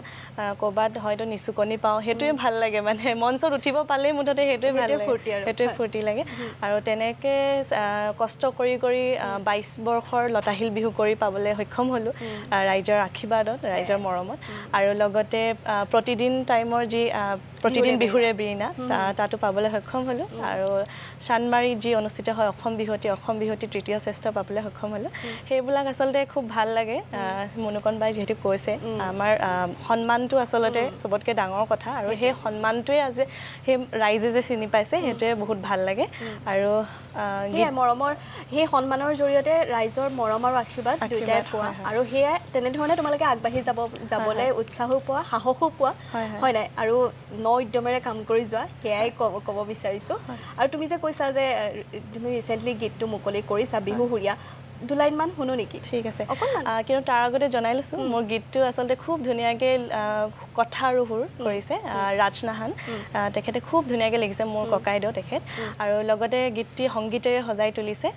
ক'ৰবাত হয়তো নিচুকনি পাওঁ সেইটোৱে ভাল লাগে মানে মঞ্চত উঠিব পালেই মুঠতে সেইটোৱে ভাল লাগে সেইটোৱে ফূৰ্তি লাগে আৰু তেনেকৈ কষ্ট কৰি 22 বৰ্ষৰ লতাশিল বিহু কৰি পাবলৈ সক্ষম হ'লোঁ ৰাইজৰ আশীৰ্বাদত ৰাইজৰ মৰমত আৰু লগতে প্ৰতিদিন টাইমৰ যি প্ৰতিদিন বিহুৰে বিৰিণা তাতো পাবলৈ সক্ষম হ'লোঁ আৰু চানমাৰীত যি অনুষ্ঠিত হয় অসম বিহুৱতী তৃতীয় শ্ৰেষ্ঠ পাবলৈ সক্ষম হ'লোঁ সেইবিলাক আচলতে খুব ভাল লাগে মুনুকন বাই যিহেতু কৈছে আমাৰ সন্মানটো আচলতে চবতকৈ ডাঙৰ কথা আৰু সেই সন্মানটোৱে আজি সেই ৰাইজে যে চিনি পাইছে সেইটোৱে বহুত ভাল লাগে আৰু মৰমৰ সেই সন্মানৰ জৰিয়তে ৰাইজৰ মৰম আৰু আশীৰ্বাদ দুয়োটাই পোৱা আৰু সেয়াই তেনেধৰণে তোমালোকে আগবাঢ়ি যাবলৈ উৎসাহো পোৱা সাহসো পোৱা হয় নাই আৰু উদ্যমেৰে কাম কৰি যোৱা সেয়াই ক'ব বিচাৰিছোঁ আৰু তুমি যে কৈছা যে তুমি ৰিচেণ্টলি গীতটো মুকলি কৰিছা বিহুহুৰীয়া 2 লাইনমান শুনো নেকি ঠিক আছে কিন্তু তাৰ আগতে জনাই লৈছোঁ মোৰ গীতটো আচলতে খুব ধুনীয়াকৈ কথা আৰু সুৰ কৰিছে ৰাজনাহান তেখেতে খুব ধুনীয়াকৈ লিখিছে মোৰ ককাইদেউ তেখেত আৰু লগতে গীতটি সংগীতেৰে সজাই তুলিছে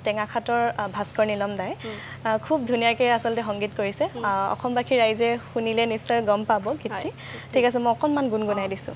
টেঙাখাটৰ ভাস্কৰ নীলম দাই খুব ধুনীয়াকৈ আচলতে সংগীত কৰিছে অসমবাসী ৰাইজে শুনিলে নিশ্চয় গম পাব গীতটি ঠিক আছে মই অকণমান গুণগুণাই দিছোঁ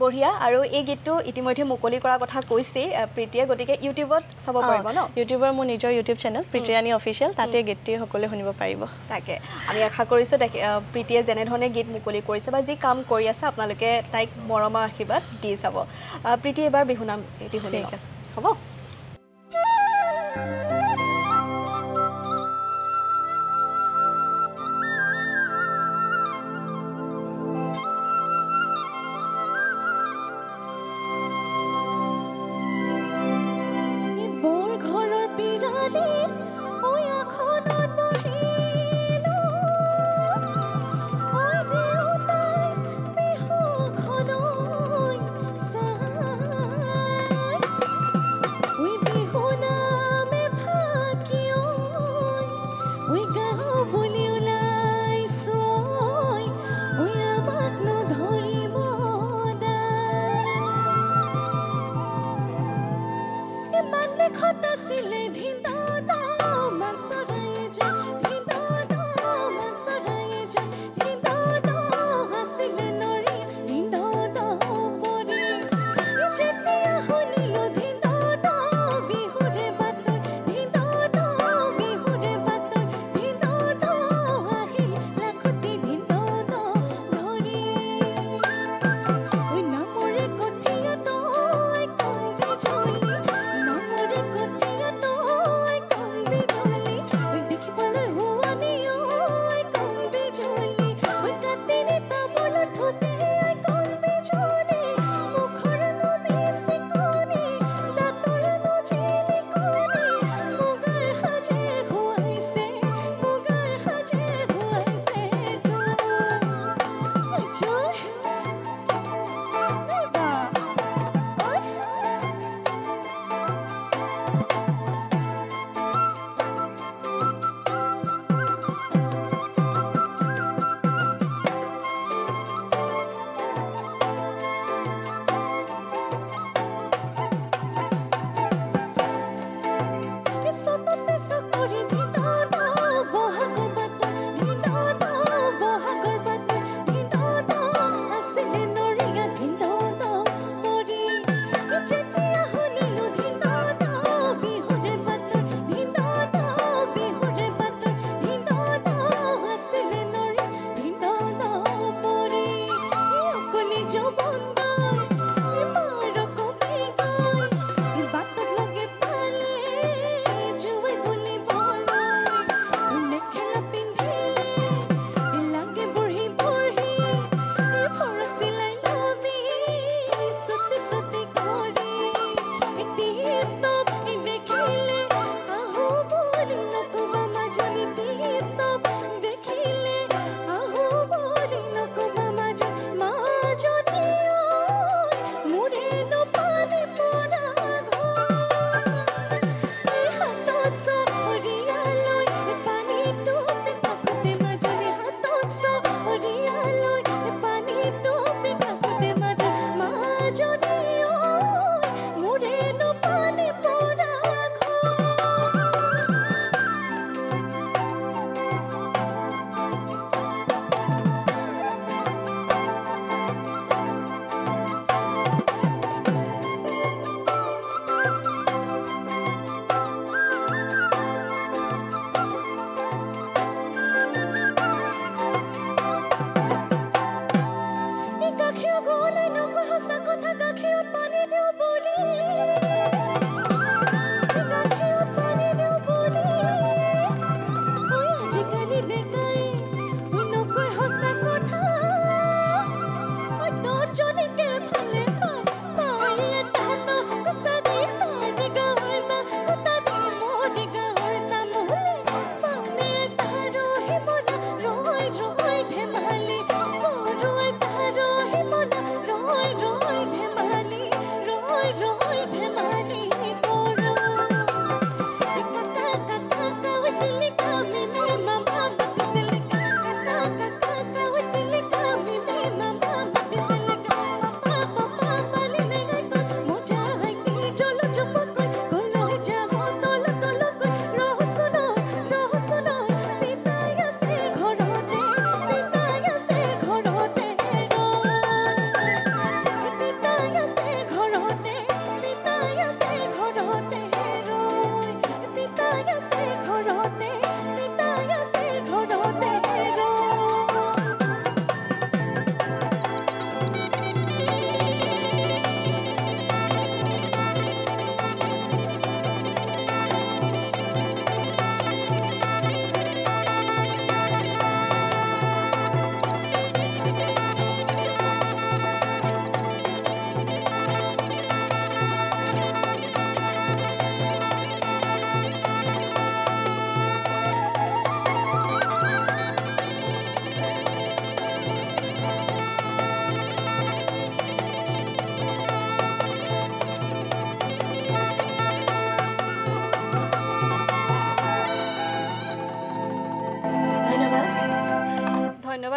বঢ়িয়া আৰু এই গীতটো ইতিমধ্যে মুকলি কৰাৰ কথা কৈছে প্ৰীতিয়ে গতিকে ইউটিউবত চাব পাৰিব ন ইউটিউবৰ মোৰ নিজৰ ইউটিউব চেনেল প্ৰীতিৰাণী অফিচিয়েল তাতে গীতটি সকলোৱে শুনিব পাৰিব তাকে আমি আশা কৰিছোঁ প্ৰীতিয়ে যেনেধৰণে গীত মুকলি কৰিছে বা যি কাম কৰি আছে আপোনালোকে তাইক মৰমৰ আশীৰ্বাদ দি যাব প্ৰীতি এবাৰ বিহুনাম এটি শুনি ঠিক আছে হ'ব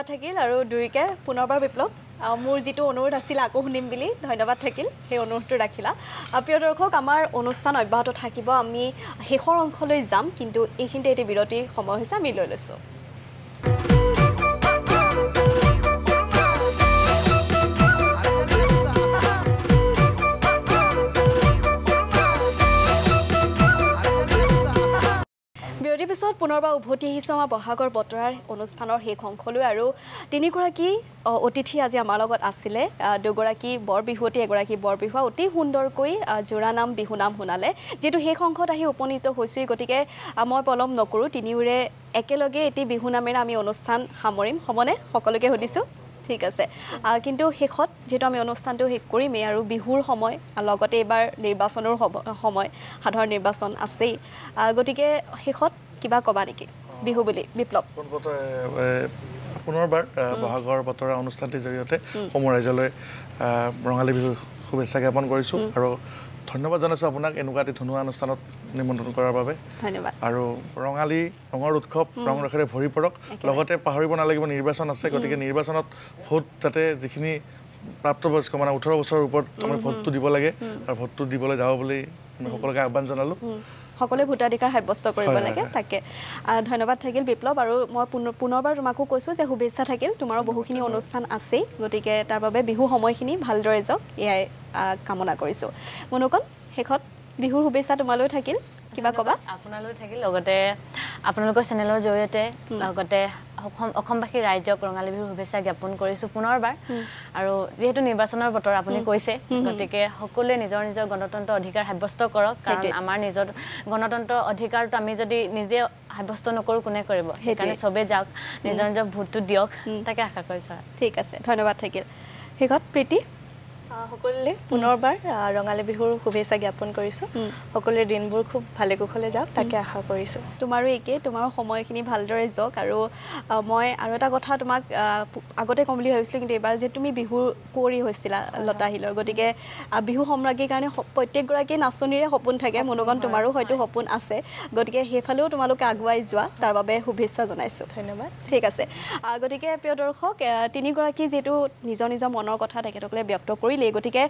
ধন্যবাদ থাকিল আৰু দুইকে পুনৰবাৰ বিপ্লৱ মোৰ যিটো অনুৰোধ আছিল আকৌ শুনিম বুলি ধন্যবাদ থাকিল সেই অনুৰোধটো ৰাখিলা প্ৰিয় দৰ্শক আমাৰ অনুষ্ঠান অব্যাহত থাকিব আমি শেষৰ অংশলৈ যাম কিন্তু এইখিনিতে এটি বিৰতি সময় হৈছে আমি লৈ লৈছোঁ বিৰতিৰ পিছত পুনৰবাৰ উভতি আহিছোঁ আমাৰ বহাগৰ বতৰাৰ অনুষ্ঠানৰ শেষ অংশলৈ আৰু তিনিগৰাকী অতিথি আজি আমাৰ লগত আছিলে দুগৰাকী বৰ বিহুৱতী এগৰাকী বৰ বিহুৱা অতি সুন্দৰকৈ জোৰা নাম বিহু নাম শুনালে যিহেতু শেষ অংশত আহি উপনীত হৈছোঁ গতিকে মই পলম নকৰোঁ তিনিওৰে একেলগে এটি বিহু নামেৰে আমি অনুষ্ঠান সামৰিম হ'বনে সকলোকে সুধিছোঁ ঠিক আছে কিন্তু শেষত যেহেতু আমি অনুষ্ঠানটো শেষ কৰিমেই আৰু বিহুৰ সময় লগতে এইবাৰ নিৰ্বাচনৰ সময় সাধাৰণ নিৰ্বাচন আছেই গতিকে শেষত কিবা ক'বা নেকি বিহু বুলি বিপ্লৱ পুনৰবাৰ বহাগৰ বতৰা অনুষ্ঠানটিৰ জৰিয়তে সমূহ ৰাইজলৈ ৰঙালী বিহু শুভেচ্ছা জ্ঞাপন কৰিছোঁ আৰু ধন্যবাদ জনাইছোঁ আপোনাক এনেকুৱা এটি ধুনীয়া অনুষ্ঠানত নিমন্ত্ৰণ কৰাৰ বাবে ধন্যবাদ আৰু ৰঙালী ৰঙৰ উৎসৱ ৰং ৰসেৰে ভৰি পৰক লগতে পাহৰিব নালাগিব নিৰ্বাচন আছে গতিকে নিৰ্বাচনত ভোট যাতে যিখিনি প্ৰাপ্তবয়স্ক মানে 18 বছৰৰ ওপৰত আমি ভোটটো দিব লাগে আৰু ভোটটো দিবলৈ যাব বুলি আমি সকলোকে আহ্বান জনালোঁ সকলোৱে ভোটাধিকাৰ সাব্যস্ত কৰিব লাগে তাকে ধন্যবাদ থাকিল বিপ্লৱ আৰু মই পুনৰবাৰ তোমাকো কৈছোঁ যে শুভেচ্ছা থাকিল তোমাৰো বহুখিনি অনুষ্ঠান আছেই গতিকে তাৰ বাবে বিহু সময়খিনি ভালদৰে যাওক এয়াই কামনা কৰিছোঁ মনোকন শেষত বিহুৰ শুভেচ্ছা তোমালৈ থাকিল কিবা ক'বা আপোনালৈ থাকিল লগতে আপোনালোকৰ চেনেলৰ জৰিয়তে লগতে অসমবাসী ৰাইজক ৰঙালী বিহুৰ শুভেচ্ছা জ্ঞাপন কৰিছোঁ পুনৰবাৰ আৰু যিহেতু নিৰ্বাচনৰ বতৰ আপুনি কৈছে গতিকে সকলোৱে নিজৰ নিজৰ গণতন্ত্ৰ অধিকাৰ সাব্যস্ত কৰক কাৰণ আমাৰ নিজৰ গণতন্ত্ৰ অধিকাৰটো আমি যদি নিজে সাব্যস্ত নকৰোঁ কোনে কৰিব সেইকাৰণে চবেই যাওক নিজৰ নিজৰ ভোটটো দিয়ক তাকে আশা কৰিছোঁ ঠিক আছে ধন্যবাদ থাকিল শেষত প্ৰীতি সকলোৱে পুনৰবাৰ ৰঙালী বিহুৰ শুভেচ্ছা জ্ঞাপন কৰিছোঁ সকলোৰে দিনবোৰ খুব ভালে কুশলে যাওক তাকে আশা কৰিছোঁ তোমাৰো একে তোমাৰো সময়খিনি ভালদৰে যাওক আৰু মই আৰু এটা কথা তোমাক আগতে ক'ম বুলি ভাবিছিলোঁ কিন্তু এইবাৰ যে তুমি বিহুৰ কুঁৱৰী হৈছিলা লতা শিলৰ গতিকে বিহু সম্ৰাজ্ঞীৰ কাৰণে প্ৰত্যেকগৰাকী নাচনীৰে সপোন থাকে মনোগন তোমাৰো হয়তো সপোন আছে গতিকে সেইফালেও তোমালোকে আগুৱাই যোৱা তাৰ বাবে শুভেচ্ছা জনাইছোঁ ধন্যবাদ ঠিক আছে গতিকে প্ৰিয় দৰ্শক তিনিগৰাকী যিহেতু নিজৰ নিজৰ মনৰ কথা তেখেতসকলে ব্যক্ত কৰিলে গতিকে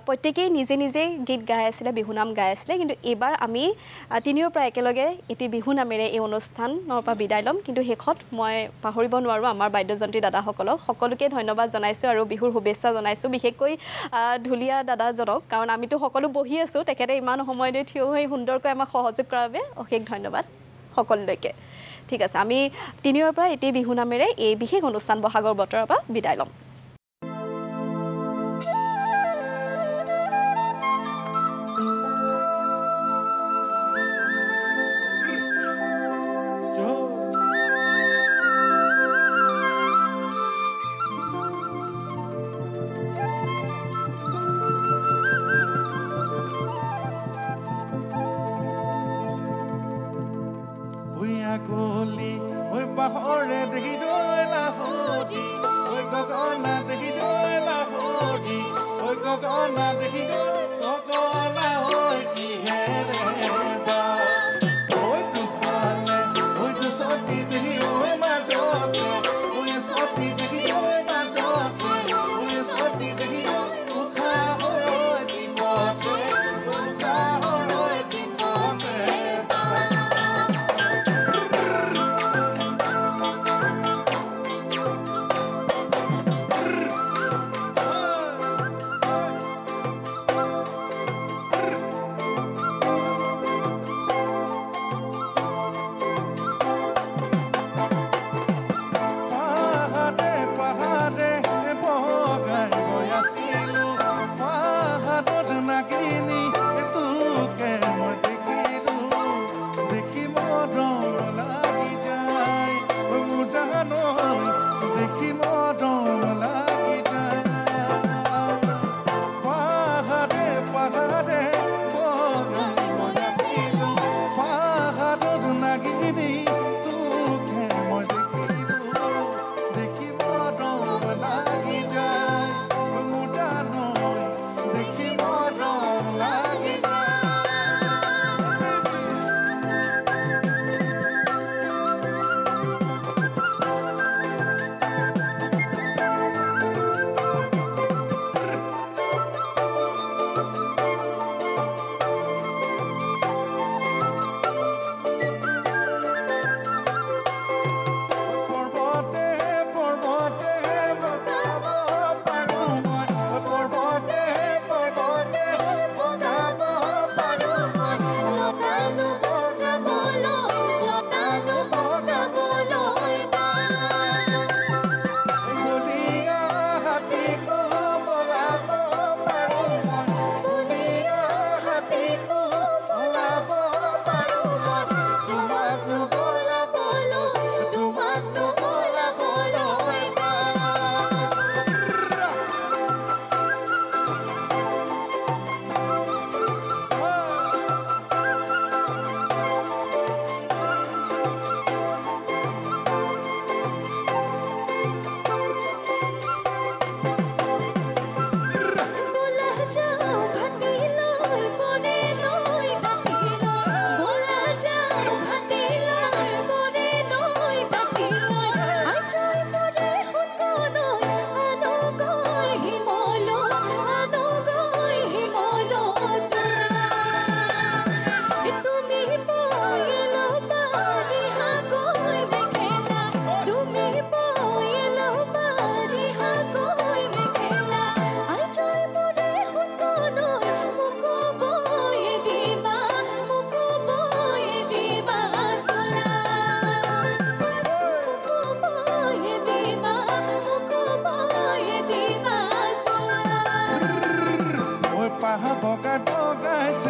প্ৰত্যেকেই নিজে নিজে গীত গাই আছিলে বিহু নাম গাই আছিলে কিন্তু এইবাৰ আমি তিনিওৰ পৰা একেলগে এটি বিহু নামেৰে এই অনুষ্ঠানৰ পৰা বিদায় ল'ম কিন্তু শেষত মই পাহৰিব নোৱাৰোঁ আমাৰ বাদ্যযন্ত্ৰী দাদাসকলক সকলোকে ধন্যবাদ জনাইছোঁ আৰু বিহুৰ শুভেচ্ছা জনাইছোঁ বিশেষকৈ ঢুলীয়া দাদাজনক কাৰণ আমিতো সকলো বহি আছোঁ তেখেতে ইমান সময়লৈ থিয় হৈ সুন্দৰকৈ আমাক সহযোগ কৰাৰ বাবে অশেষ ধন্যবাদ সকলোলৈকে ঠিক আছে আমি তিনিওৰ পৰা এটি বিহু নামেৰে এই বিশেষ অনুষ্ঠান বহাগৰ বতৰৰ পৰা বিদায় ল'ম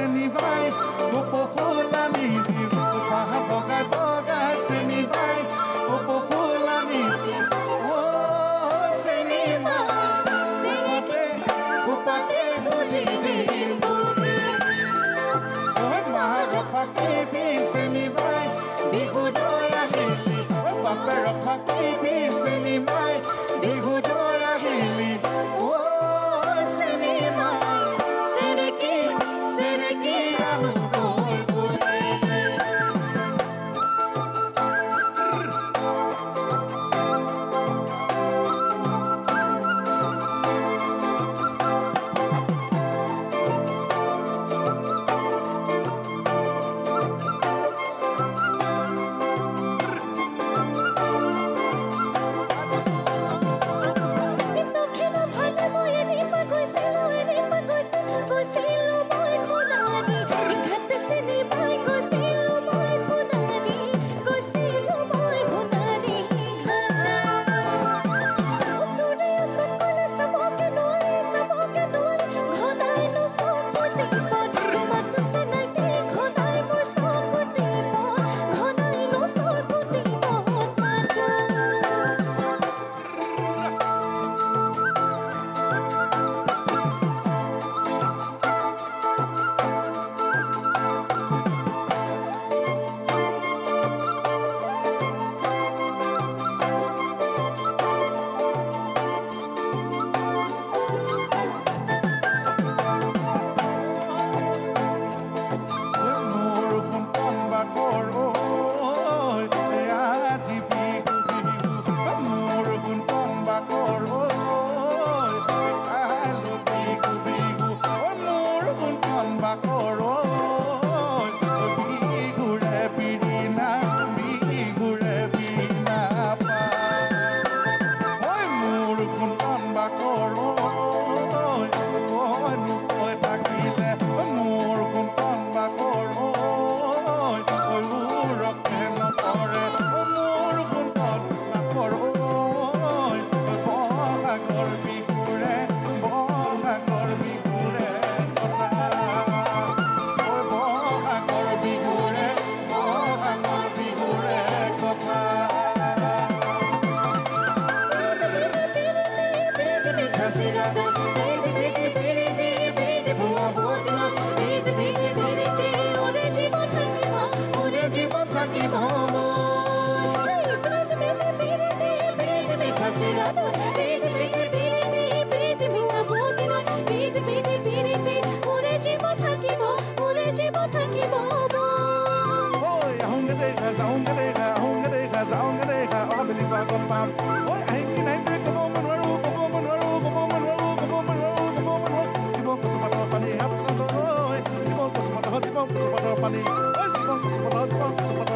চেনি ভাই উপফুলানি পাহাৰ বগাই বগাই চেনি ভাই উপফুলানি চেনি ফুপাতে বুজি দিম মাৰ ফাকি দি চেনি ভাই বিহুলৈ আহিলি বাপেৰ ফাকি দি চেনি ভাই বিহুলৈ আহিলি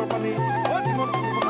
Pani,